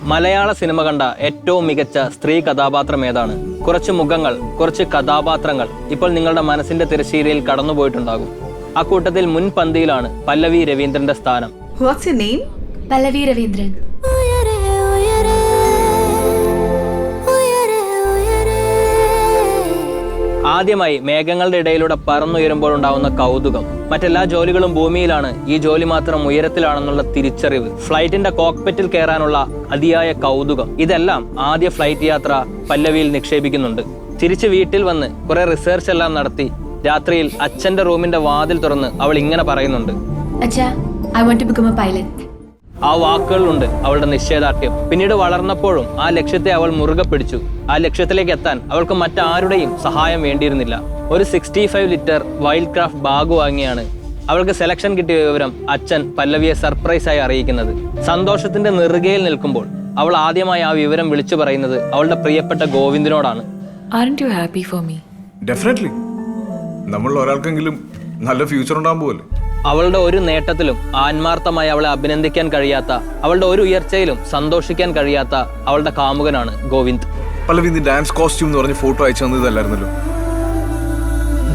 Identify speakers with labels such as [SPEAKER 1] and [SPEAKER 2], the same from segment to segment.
[SPEAKER 1] മലയാള cinema കണ്ട ഏറ്റവും മികച്ച സ്ത്രീ കഥാപാത്രം ഏതാണ്? കുറച്ച് മുഖങ്ങൾ, കുറച്ച് കഥാപാത്രങ്ങൾ ഇപ്പോൾ നിങ്ങളുടെ മനസ്സിന്റെ തിരശ്ശീലയിൽ കടന്നുപോയിട്ടുണ്ടാകും. ആ കൂട്ടത്തിൽ മുൻപന്തിയിലാണ് പല്ലവി രവീന്ദ്രന്റെ സ്ഥാനം.
[SPEAKER 2] What's your name?
[SPEAKER 3] പല്ലവി രവീന്ദ്രൻ.
[SPEAKER 1] ആദ്യമായി മേഘങ്ങളുടെ ഇടയിലൂടെ പറന്നുയരുമ്പോൾ ഉണ്ടാവുന്ന കൗതുകം. മറ്റെല്ലാ ജോലികളും ഭൂമിയിലാണ്, ഈ ജോലി മാത്രം ഉയരത്തിലാണെന്നുള്ള തിരിച്ചറിവ്, ഫ്ലൈറ്റിന്റെ കോക്പിറ്റിൽ കയറാനുള്ള അതിയായ കൗതുകം, ഇതെല്ലാം ആദ്യ ഫ്ലൈറ്റ് യാത്ര പല്ലവിയിൽ നിക്ഷേപിക്കുന്നുണ്ട്. തിരിച്ച് വീട്ടിൽ വന്ന് കുറെ റിസർച്ച് എല്ലാം നടത്തി രാത്രിയിൽ അച്ഛന്റെ റൂമിന്റെ വാതിൽ തുറന്ന് അവൾ ഇങ്ങനെ പറയുന്നുണ്ട്,
[SPEAKER 3] അച്ഛാ, I want to become a pilot.
[SPEAKER 1] ആ വാക്കുകളിലുണ്ട് അവളുടെ നിശ്ചയദാർഢ്യം. പിന്നീട് വളർന്നപ്പോഴും ആ ലക്ഷ്യത്തെ അവൾ മുറുകെ പിടിച്ചു. ആ ലക്ഷ്യത്തിലേക്ക് എത്താൻ അവൾക്ക് മറ്റാരുടെയും സഹായം വേണ്ടിയിരുന്നില്ല. ഒരു 65 ലിറ്റർ വൈൽഡ് ക്രാഫ്റ്റ് ബാഗ് വാങ്ങിയാണ് അവൾക്ക് സെലക്ഷൻ കിട്ടിയ വിവരം അച്ഛൻ പല്ലവിയെ സർപ്രൈസായി അറിയിക്കുന്നത്. സന്തോഷത്തിന്റെ നെറുകയിൽ നിൽക്കുമ്പോൾ അവൾ ആദ്യമായി ആ വിവരം വിളിച്ചു പറയുന്നത് അവളുടെ പ്രിയപ്പെട്ട ഗോവിന്ദിനോടാണ്.
[SPEAKER 4] Aren't you happy for me?
[SPEAKER 5] Definitely. നമ്മൾ ഒരാൾക്കെങ്കിലും നല്ല ഫ്യൂച്ചർ ഉണ്ടാകാൻ പോവല്ലേ.
[SPEAKER 1] അവളുടെ ഒരു നേട്ടത്തിലും ആത്മാർത്ഥമായി അവളെ അഭിനന്ദിക്കാൻ കഴിയാത്ത, അവളുടെ ഒരു ഉയർച്ചയിലും സന്തോഷിക്കാൻ കഴിയാത്ത അവളുടെ കാമുകനാണ് ഗോവിന്ദ്.
[SPEAKER 5] പല്ലവി, നീ ഡാൻസ് കോസ്റ്റ്യൂം എന്ന് പറഞ്ഞ് ഫോട്ടോ അയച്ചു തന്നതല്ലായിരുന്നല്ലോ.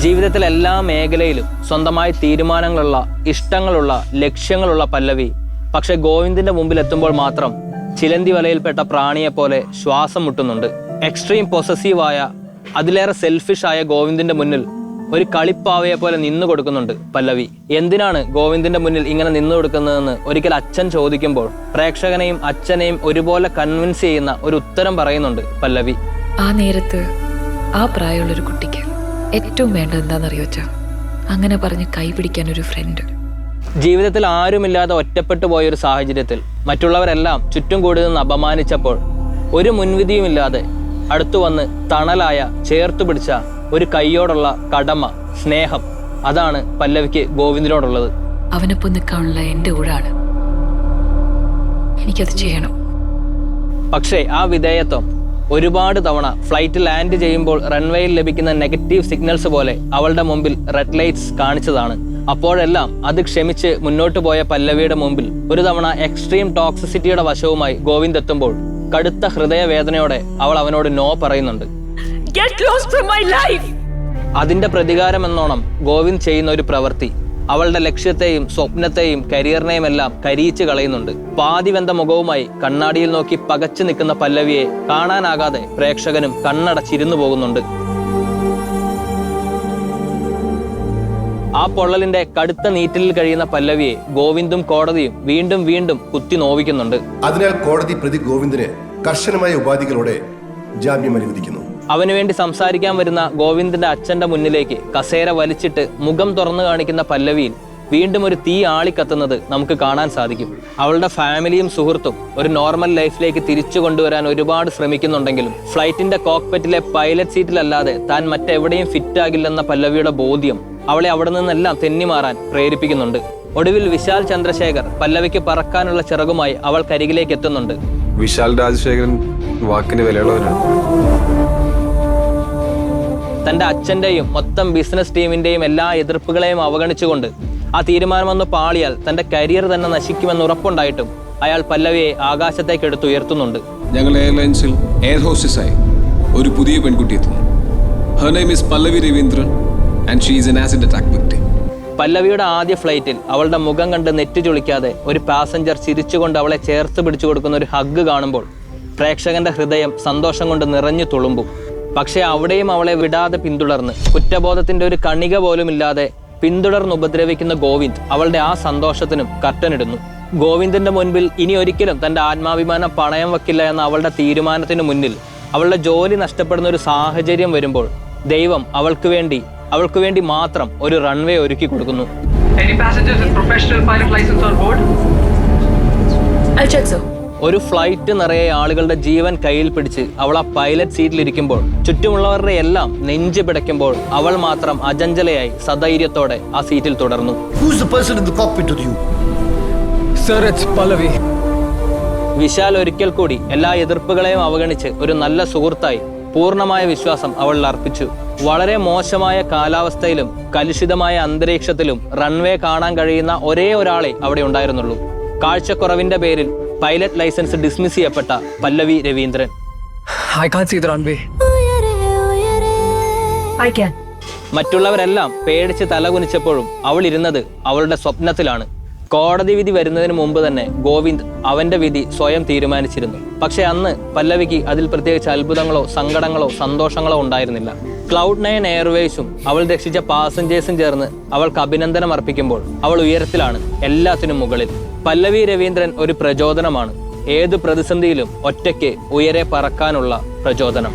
[SPEAKER 1] ജീവിതത്തിൽ എല്ലാ മേഖലയിലും സ്വന്തമായി തീരുമാനങ്ങളുള്ള, ഇഷ്ടങ്ങളുള്ള, ലക്ഷ്യങ്ങളുള്ള പല്ലവി പക്ഷെ ഗോവിന്ദിന്റെ മുമ്പിൽ എത്തുമ്പോൾ മാത്രം ചിലന്തി വലയിൽപ്പെട്ട പ്രാണിയെ പോലെ ശ്വാസം മുട്ടുന്നുണ്ട്. എക്സ്ട്രീം പൊസസീവായ, അതിലേറെ സെൽഫിഷായ ഗോവിന്ദിന്റെ മുന്നിൽ ഒരു കളിപ്പാവയെ പോലെ നിന്നു കൊടുക്കുന്നുണ്ട് പല്ലവി. എന്തിനാണ് ഗോവിന്ദിന്റെ മുന്നിൽ ഇങ്ങനെ നിന്നു കൊടുക്കുന്നതെന്ന് ഒരിക്കൽ അച്ഛൻ ചോദിക്കുമ്പോൾ പ്രേക്ഷകനെയും അച്ഛനെയും ഒരുപോലെ കൺവിൻസ് ചെയ്യുന്ന ഒരു ഉത്തരം പറയുന്നുണ്ട് പല്ലവി.
[SPEAKER 4] ആ നേരത്ത് ആ പ്രായമുള്ളൊരു കുട്ടിക്ക് ഏറ്റവും വേണ്ടത് എന്താണെന്നറിയോ അച്ഛാ? അങ്ങനെ പറഞ്ഞ് കൈപിടിക്കാൻ ഒരു ഫ്രണ്ട്.
[SPEAKER 1] ജീവിതത്തിൽ ആരുമില്ലാതെ ഒറ്റപ്പെട്ടു പോയൊരു സാഹചര്യത്തിൽ മറ്റുള്ളവരെല്ലാം ചുറ്റും കൂടി നിന്ന് അപമാനിച്ചപ്പോൾ ഒരു മുൻവിധിയുമില്ലാതെ അടുത്തു വന്ന് തണലായ, ചേർത്തു പിടിച്ച ഒരു കൈയോടുള്ള കടമ, സ്നേഹം, അതാണ് പല്ലവിക്ക് ഗോവിന്ദിനോടുള്ളത്.
[SPEAKER 4] അവനൊപ്പം നിൽക്കാനുള്ള എൻ്റെ കൂടാണ്. എനിക്കത് ചെയ്യണം.
[SPEAKER 1] പക്ഷേ ആ വിധേയത്വം ഒരുപാട് തവണ ഫ്ലൈറ്റ് ലാൻഡ് ചെയ്യുമ്പോൾ റൺവേയിൽ ലഭിക്കുന്ന നെഗറ്റീവ് സിഗ്നൽസ് പോലെ അവളുടെ മുമ്പിൽ റെഡ് ലൈറ്റ്സ് കാണിച്ചതാണ്. അപ്പോഴെല്ലാം അത് ക്ഷമിച്ച് മുന്നോട്ട് പോയ പല്ലവിയുടെ മുമ്പിൽ ഒരു തവണ എക്സ്ട്രീം ടോക്സിസിറ്റിയുടെ വശവുമായി ഗോവിന്ദ് എത്തുമ്പോൾ കടുത്ത ഹൃദയവേദനയോടെ അവൾ അവനോട് നോ പറയുന്നുണ്ട്. അതിന്റെ പ്രതികാരം എന്നോണം ഗോവിന്ദ് ചെയ്യുന്ന ഒരു പ്രവൃത്തി അവളുടെ ലക്ഷ്യത്തെയും സ്വപ്നത്തെയും കരിയറിനെയും എല്ലാം കരിയിച്ച് കളയുന്നുണ്ട്. പാതിവെന്ത മുഖവുമായി കണ്ണാടിയിൽ നോക്കി പകച്ചു നിൽക്കുന്ന പല്ലവിയെ കാണാനാകാതെ പ്രേക്ഷകനും കണ്ണടച്ചിരുന്നു പോകുന്നുണ്ട്. ആ പൊള്ളലിന്റെ കടുത്ത നീറ്റിലിൽ കഴിയുന്ന പല്ലവിയെ ഗോവിന്ദും കോടതിയും വീണ്ടും വീണ്ടും കുത്തി നോവിക്കുന്നുണ്ട്.
[SPEAKER 6] അതിനാൽ കോടതി പ്രതി ഗോവിന്ദിന് കർശനമായ ഉപാധികളോടെ ജാമ്യം അനുവദിക്കുന്നു.
[SPEAKER 1] അവനുവേണ്ടി സംസാരിക്കാൻ വരുന്ന ഗോവിന്ദിന്റെ അച്ഛന്റെ മുന്നിലേക്ക് കസേര വലിച്ചിട്ട് മുഖം തുറന്നു കാണിക്കുന്ന പല്ലവിയിൽ വീണ്ടും ഒരു തീ ആളിക്കത്തുന്നത് നമുക്ക് കാണാൻ സാധിക്കും. അവളുടെ ഫാമിലിയും സുഹൃത്തും ഒരു നോർമൽ ലൈഫിലേക്ക് തിരിച്ചു കൊണ്ടുവരാൻ ഒരുപാട് ശ്രമിക്കുന്നുണ്ടെങ്കിലും ഫ്ലൈറ്റിന്റെ കോക്പിറ്റിലെ പൈലറ്റ് സീറ്റിലല്ലാതെ താൻ മറ്റെവിടെയും ഫിറ്റ് ആകില്ലെന്ന പല്ലവിയുടെ ബോധ്യം അവളെ അവിടെ നിന്നെല്ലാം തെന്നിമാറാൻ പ്രേരിപ്പിക്കുന്നുണ്ട്. ഒടുവിൽ വിശാൽ ചന്ദ്രശേഖർ പല്ലവിക്ക് പറക്കാനുള്ള ചിറകുമായി അവൾ കരികിലേക്ക് എത്തുന്നുണ്ട്.
[SPEAKER 5] വിശാൽ രാജശേഖരൻ വാക്കിന് വിലയുള്ളവരാണ്.
[SPEAKER 1] തന്റെ അച്ഛന്റെയും മൊത്തം ബിസിനസ് ടീമിന്റെയും എല്ലാ എതിർപ്പുകളെയും അവഗണിച്ചുകൊണ്ട് ആ തീരുമാനമൊന്ന് പാളിയാൽ തന്റെ കരിയർ തന്നെ നശിക്കുമെന്ന് ഉറപ്പുണ്ടായിട്ടും അയാൾ പല്ലവിയെ ആകാശത്തേക്ക് എടുത്തുയർത്തുന്നുണ്ട്.
[SPEAKER 7] ഞങ്ങൾ എയർലൈൻസിൽ എയർ ഹോസ്റ്റസായി ഒരു പുതിയ പെൺകുട്ടി എത്തുന്നു. Her name is Pallavi Raveendran and she is an acid attack victim.
[SPEAKER 1] പല്ലവിയുടെ ആദ്യ ഫ്ലൈറ്റിൽ അവളുടെ മുഖം കണ്ട് നെറ്റി ചുളിക്കാതെ ഒരു പാസഞ്ചർ ചിരിച്ചുകൊണ്ട് അവളെ ചേർത്ത് പിടിച്ചു കൊടുക്കുന്ന ഒരു ഹഗ് കാണുമ്പോൾ പ്രേക്ഷകന്റെ ഹൃദയം സന്തോഷം കൊണ്ട് നിറഞ്ഞു തുളുമ്പും. പക്ഷെ അവിടെയും അവളെ വിടാതെ പിന്തുടർന്ന് കുറ്റബോധത്തിന്റെ ഒരു കണിക പോലും ഇല്ലാതെ പിന്തുടർന്ന് ഉപദ്രവിക്കുന്ന ഗോവിന്ദ് അവളുടെ ആ സന്തോഷത്തിനും കർട്ടനിടുന്നു. ഗോവിന്ദിന്റെ മുൻപിൽ ഇനി ഒരിക്കലും തന്റെ ആത്മാഭിമാനം പണയം വെക്കില്ല എന്ന അവളുടെ തീരുമാനത്തിന് മുന്നിൽ അവളുടെ ജോലി നഷ്ടപ്പെടുന്ന ഒരു സാഹചര്യം വരുമ്പോൾ ദൈവം അവൾക്ക് വേണ്ടി മാത്രം ഒരു റൺവേ ഒരുക്കി കൊടുക്കുന്നു. ഒരു ഫ്ലൈറ്റ് നിറയെ ആളുകളുടെ ജീവൻ കയ്യിൽ പിടിച്ച് അവൾ ആ പൈലറ്റ് സീറ്റിലിരിക്കുമ്പോൾ ചുറ്റുമുള്ളവരുടെ എല്ലാം നെഞ്ചു പിടയ്ക്കുമ്പോൾ അവൾ മാത്രം അചഞ്ചലയായി സധൈര്യത്തോടെ ആ സീറ്റിൽ തുടർന്നു. വിശാൽ ഒരിക്കൽ കൂടി എല്ലാ എതിർപ്പുകളെയും അവഗണിച്ച് ഒരു നല്ല സുഹൃത്തായി പൂർണ്ണമായ വിശ്വാസം അവളിൽ അർപ്പിച്ചു. വളരെ മോശമായ കാലാവസ്ഥയിലും കലുഷിതമായ അന്തരീക്ഷത്തിലും റൺവേ കാണാൻ കഴിയുന്ന ഒരേ ഒരാളെ അവിടെ ഉണ്ടായിരുന്നുള്ളൂ. കാഴ്ചക്കുറവിന്റെ പേരിൽ പൈലറ്റ് ലൈസൻസ് ഡിസ്മിസ് ചെയ്യപ്പെട്ട പല്ലവി Raveendran.
[SPEAKER 2] I can't see the runway.
[SPEAKER 8] I can.
[SPEAKER 1] മറ്റുള്ളവരെല്ലാം പേടിച്ച് തലകുനിച്ചപ്പോഴും അവൾ ഇരുന്നത് അവളുടെ സ്വപ്നത്തിലാണ്. കോടതി വിധി വരുന്നതിന് മുമ്പ് തന്നെ ഗോവിന്ദ് അവന്റെ വിധി സ്വയം തീരുമാനിച്ചിരുന്നു. പക്ഷെ അന്ന് പല്ലവിക്ക് അതിൽ പ്രത്യേകിച്ച് അത്ഭുതങ്ങളോ സങ്കടങ്ങളോ സന്തോഷങ്ങളോ ഉണ്ടായിരുന്നില്ല. Cloud9 എയർവേസും അവൾ രക്ഷിച്ച പാസഞ്ചേഴ്സും ചേർന്ന് അവൾക്ക് അഭിനന്ദനം അർപ്പിക്കുമ്പോൾ അവൾ ഉയരത്തിലാണ്, എല്ലാത്തിനും മുകളിൽ. പല്ലവി രവീന്ദ്രൻ ഒരു പ്രചോദനമാണ്. ഏത് പ്രതിസന്ധിയിലും ഒറ്റയ്ക്ക് ഉയരെ പറക്കാനുള്ള പ്രചോദനം.